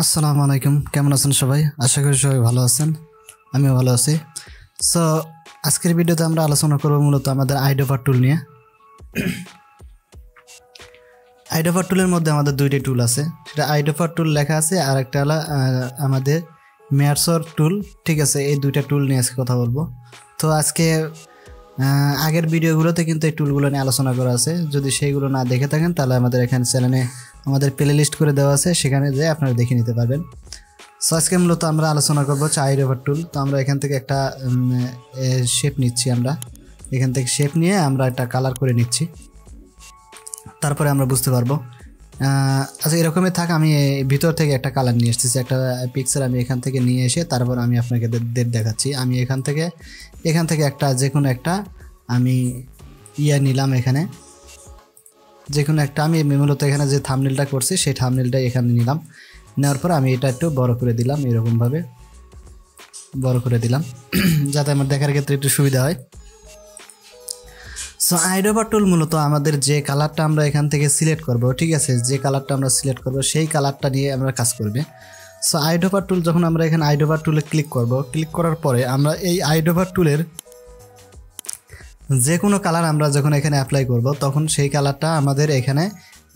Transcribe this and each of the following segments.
আসসালামু আলাইকুম, কেমন আছেন সবাই? আশা করি সবাই ভালো আছেন, আমিও ভালো আছি। সো আজকের ভিডিওতে আমরা আলোচনা করব মূলত আমাদের আইডোভার টুল নিয়ে। আইডোভার টুলের মধ্যে আমাদের দুইটি টুল আছে, সেটা আইডোভার টুল লেখা আছে, আর একটা হলো আমাদের মেয়ারসর টুল। ঠিক আছে, এই দুইটা টুল নিয়ে আজকে কথা বলবো। তো আজকে আগের ভিডিওগুলোতে কিন্তু এই টুলগুলো নিয়ে আলোচনা করা আছে, যদি সেইগুলো না দেখে থাকেন তাহলে আমাদের এখানে চ্যানেলে আমাদের প্লে লিস্ট করে দেওয়া আছে, সেখানে যেয়ে আপনারা দেখে নিতে পারবেন। সো আজকে মূলত আমরা আলোচনা করবো আইডোভার টুল। তো আমরা এখান থেকে একটা শেপ নিচ্ছি, আমরা এখান থেকে শেপ নিয়ে আমরা একটা কালার করে নিচ্ছি, তারপরে আমরা বুঝতে পারবো। আচ্ছা, এরকমই থাক, আমি ভিতর থেকে একটা কালার নিয়ে এসেছি, একটা পিকচার আমি এখান থেকে নিয়ে এসে তারপর আমি আপনাকে দেখাচ্ছি। আমি এখান থেকে একটা যে কোনো একটা আমি নিলাম, এখানে যে কোনো একটা আমি মূলত এখানে যে থাম্বনেলটা করছি সেই থাম্বনেলটা এখানে নিলাম। নেওয়ার পর আমি এটা একটু বড় করে দিলাম, এরকমভাবে বড় করে দিলাম যাতে আমার দেখার ক্ষেত্রে একটু সুবিধা হয়। সো আইডোভার টুল মূলত আমাদের যে কালারটা আমরা এখান থেকে সিলেক্ট করব, ঠিক আছে, যে কালারটা আমরা সিলেক্ট করব সেই কালারটা নিয়ে আমরা কাজ করবে। সো আইডোভার টুল যখন আমরা এখানে আইডোভার টুলে ক্লিক করব, ক্লিক করার পরে আমরা এই আইডোভার টুলের যে কোনো কালার আমরা যখন এখানে অ্যাপ্লাই করব তখন সেই কালারটা আমাদের এখানে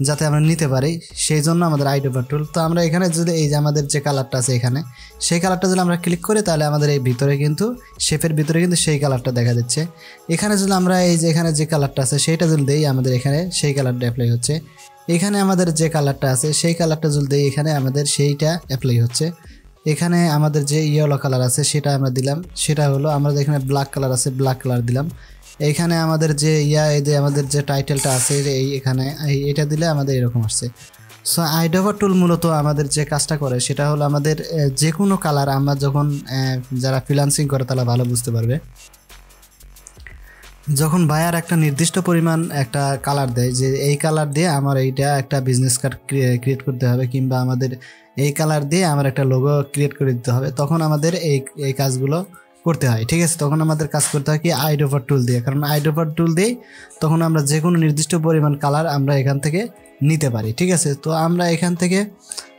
যাতে আমরা নিতে পারি, সেই জন্য আমাদের আইডোভার টুল। তো আমরা এখানে যদি এই যে আমাদের যে কালারটা আছে এখানে, সেই কালারটা যদি আমরা ক্লিক করি তাহলে আমাদের এই ভিতরে কিন্তু শেপের ভিতরে কিন্তু সেই কালারটা দেখা যাচ্ছে। এখানে যদি আমরা এই যে এখানে যে কালারটা আছে সেইটা যদি দিই, আমাদের এখানে সেই কালারটা অ্যাপ্লাই হচ্ছে। এখানে আমাদের যে কালারটা আছে সেই কালারটা যদি দিই, এখানে আমাদের সেইটা অ্যাপ্লাই হচ্ছে। এখানে আমাদের যে ইয়েলো কালার আছে সেটা আমরা দিলাম, সেটা হলো আমাদের এখানে ব্ল্যাক কালার আছে, ব্ল্যাক কালার দিলাম। এইখানে আমাদের যে এই যে আমাদের যে টাইটেলটা আছে এই এখানে এটা দিলে আমাদের এরকম আসছে। সো আইডোভার টুল মূলত আমাদের যে কাজটা করে সেটা হলো আমাদের যে কোনো কালার আমরা যখন যারা ফ্রিল্যান্সিং করে তারা ভালো বুঝতে পারবে, যখন বায়ার একটা নির্দিষ্ট পরিমাণ একটা কালার দেয় যে এই কালার দিয়ে আমার এইটা একটা বিজনেস কার্ড ক্রিয়েট করতে হবে, কিংবা আমাদের এই কালার দিয়ে আমার একটা লোগো ক্রিয়েট করে দিতে হবে, তখন আমাদের এই কাজগুলো করতে হয়। ঠিক আছে, তখন আমাদের কাজ করতে হয় কি আইডোভার টুল দিয়ে, কারণ আইডোভার টুল দিয়েই তখন আমরা যে কোনো নির্দিষ্ট পরিমাণ কালার আমরা এখান থেকে নিতে পারি। ঠিক আছে, তো আমরা এখান থেকে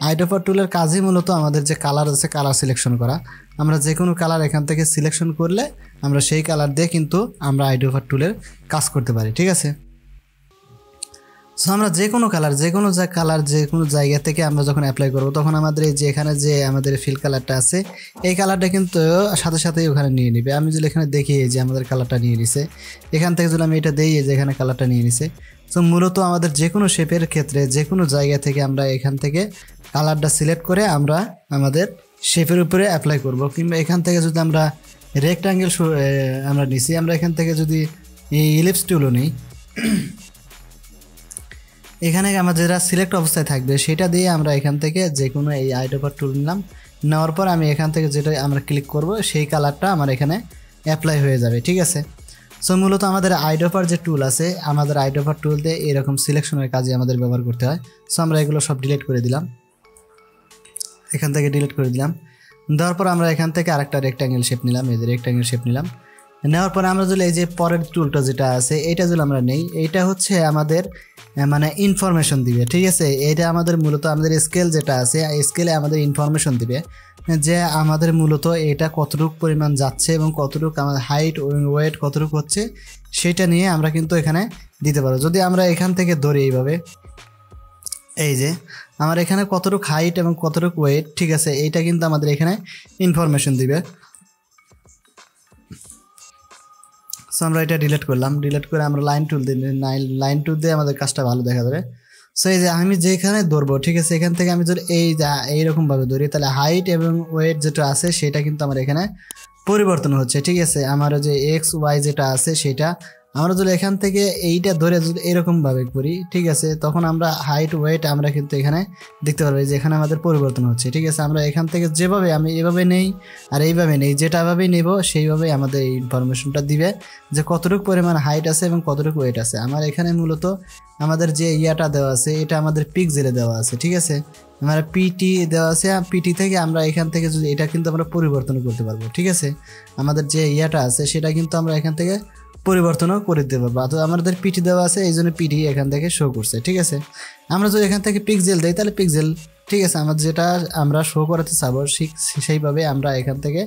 আইডোভার টুলের কাজই মূলত আমাদের যে কালার আছে কালার সিলেকশন করা। আমরা যে কোনো কালার এখান থেকে সিলেকশন করলে আমরা সেই কালার দিয়ে কিন্তু আমরা আইডোভার টুলের কাজ করতে পারি। ঠিক আছে, সো আমরা যে কোনো কালার যে কোনো জায়গা থেকে আমরা যখন অ্যাপ্লাই করব তখন আমাদের এই যে এখানে যে আমাদের ফিল কালারটা আছে এই কালারটা কিন্তু সাথে সাথেই ওখানে নিয়ে নেবে। আমি যদি এখানে দেখি যে আমাদের কালারটা নিয়ে নিছে, এখান থেকে যদি আমি এটা দিই যে এখানে কালারটা নিয়ে নিছে। সো মূলত আমাদের যে কোনো শেপের ক্ষেত্রে যে কোনো জায়গা থেকে আমরা এখান থেকে কালারটা সিলেক্ট করে আমরা আমাদের শেপের উপরে অ্যাপ্লাই করব, কিংবা এখান থেকে যদি আমরা রেক্টাঙ্গেল আমরা নিছি, আমরা এখান থেকে যদি এই ইলিপস টুলও নিই, এখানে আমাদের যেটা সিলেক্ট অবস্থায় থাকবে সেটা দিয়ে আমরা এখান থেকে যে কোনো এই আইডোভার টুল নিলাম। নেওয়ার পর আমি এখান থেকে যেটা আমরা ক্লিক করব সেই কালারটা আমার এখানে অ্যাপ্লাই হয়ে যাবে। ঠিক আছে, সো মূলত আমাদের আইডোভার যে টুল আছে, আমাদের আইডোভার টুল দিয়ে এরকম সিলেকশনের কাজে আমাদের ব্যবহার করতে হয়। সো আমরা এগুলো সব ডিলিট করে দিলাম, এখান থেকে ডিলিট করে দিলাম। দেওয়ার পর আমরা এখান থেকে আরেকটা রেক্টাঙ্গেল শেপ নিলাম, এই যে রেক্টাঙ্গেল শেপ নিলাম। নেওয়ার পরে আমরা যদি এই যে পরের টুলটা যেটা আছে এইটা যদি আমরা নেই, এইটা হচ্ছে আমাদের মানে ইনফরমেশন দিবে। ঠিক আছে, এইটা আমাদের মূলত আমাদের স্কেল যেটা আছে এই স্কেলে আমাদের ইনফরমেশন দিবে যে আমাদের মূলত এটা কতটুকু পরিমাণ যাচ্ছে এবং কতটুকু আমাদের হাইট ওয়েট কতটুকু হচ্ছে সেটা নিয়ে আমরা কিন্তু এখানে দিতে পারবো। যদি আমরা এখান থেকে ধরি এইভাবে, এই যে আমার এখানে কতটুকু হাইট এবং কতটুকু ওয়েট, ঠিক আছে, এইটা কিন্তু আমাদের এখানে ইনফরমেশন দিবে। সো আমরা এটা ডিলিট করলাম, ডিলিট করে আমরা লাইন টুল দিয়ে আমাদের কাজটা ভালো দেখা যাবে। সো এই যে আমি যেখানে ধরবো, ঠিক আছে, এখান থেকে আমি যদি এইরকমভাবে ধরি তাহলে হাইট এবং ওয়েট যেটা আছে সেটা কিন্তু আমার এখানে পরিবর্তন হচ্ছে। ঠিক আছে, আমার যে এক্স ওয়াই যেটা আছে সেটা আমরা যদি এখান থেকে এইটা ধরে যদি এরকমভাবে করি, ঠিক আছে, তখন আমরা হাইট ওয়েট আমরা কিন্তু এখানে দেখতে পারবো যে এখানে আমাদের পরিবর্তন হচ্ছে। ঠিক আছে, আমরা এখান থেকে যেভাবে আমি এভাবে নেই আর এইভাবে নেই, যেটাভাবেই নেব সেইভাবেই আমাদের এই ইনফরমেশনটা দিবে যে কতটুকু পরিমাণ হাইট আছে এবং কতটুকু ওয়েট আছে। আমার এখানে মূলত আমাদের যে ইয়াটা দেওয়া আছে এটা আমাদের পিক্সেলে দেওয়া আছে। ঠিক আছে, আমার পিটি দেওয়া আছে, পিটি থেকে আমরা এখান থেকে যদি এটা কিন্তু আমরা পরিবর্তন করতে পারবো। ঠিক আছে, আমাদের যে ইয়াটা আছে সেটা কিন্তু আমরা এখান থেকে পরিবর্তনও করে দিতে পারবো। তো আমাদের পিটি দেওয়া আছে এই জন্য পিটি এখান থেকে শো করছে। ঠিক আছে, আমরা যদি এখান থেকে পিক্সেল দেই তাহলে পিক্সেল ঠিক আছে, আমাদের যেটা আমরা শো করাতে চাবো সেইভাবে আমরা এখান থেকে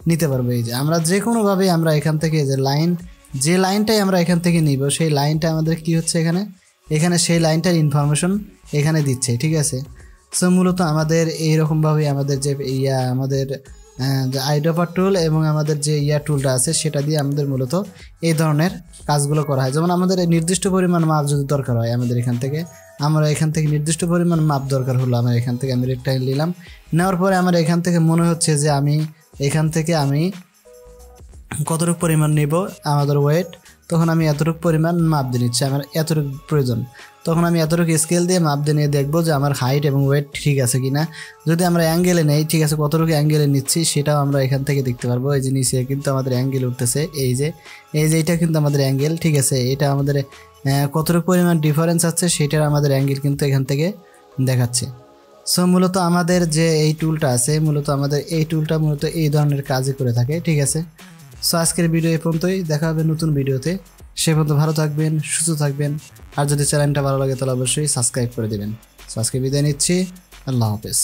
নিতে পারবো। এই যে আমরা যে কোনোভাবে আমরা এখান থেকে যে লাইনটাই আমরা এখান থেকে নিব, সেই লাইনটা আমাদের কি হচ্ছে এখানে সেই লাইনটার ইনফরমেশন এখানে দিচ্ছে। ঠিক আছে, সো মূলত আমাদের এইরকমভাবে আমাদের যে আমাদের যে আইড্রপার টুল এবং আমাদের যে টুলটা আছে সেটা দিয়ে আমাদের মূলত এই ধরনের কাজগুলো করা হয়। যেমন আমাদের নির্দিষ্ট পরিমাণ মাপ যদি দরকার হয় আমাদের এখান থেকে নির্দিষ্ট পরিমাণ মাপ দরকার হলো, আমি রেক্টাইল নিলাম, নেওয়ার পরে আমার এখান থেকে মনে হচ্ছে যে আমি এখান থেকে কতটুকু পরিমাণ নিব আমাদের ওয়েট, তখন আমি এতটুকু পরিমাণ মাপ দিয়ে নিচ্ছি, আমার এতটুকু প্রয়োজন, তখন আমি এতটুকু স্কেল দিয়ে মাপ দিয়ে নিয়ে দেখবো যে আমার হাইট এবং ওয়েট ঠিক আছে কিনা। যদি আমরা অ্যাঙ্গেলে নেই, ঠিক আছে, কতটুকু অ্যাঙ্গেলে নিচ্ছি সেটাও আমরা এখান থেকে দেখতে পারবো। এই যে নিচে কিন্তু আমাদের অ্যাঙ্গেল উঠতেছে, এই যে এটা কিন্তু আমাদের অ্যাঙ্গেল। ঠিক আছে, এটা আমাদের কতটুকু পরিমাণ ডিফারেন্স আছে সেটার আমাদের অ্যাঙ্গেল কিন্তু এখান থেকে দেখাচ্ছে। সো মূলত আমাদের যে এই টুলটা আছে, আমাদের এই টুলটা মূলত এই ধরনের কাজই করে থাকে। ঠিক আছে, সো আজকের ভিডিও এই পর্যন্তই, দেখা হবে নতুন ভিডিওতে। সে পর্যন্ত ভালো থাকবেন, সুস্থ থাকবেন, আর যদি চ্যানেলটা ভালো লাগে তাহলে অবশ্যই সাবস্ক্রাইব করে দেবেন। সো আজকে বিদায় নিচ্ছি, আল্লাহ হাফেজ।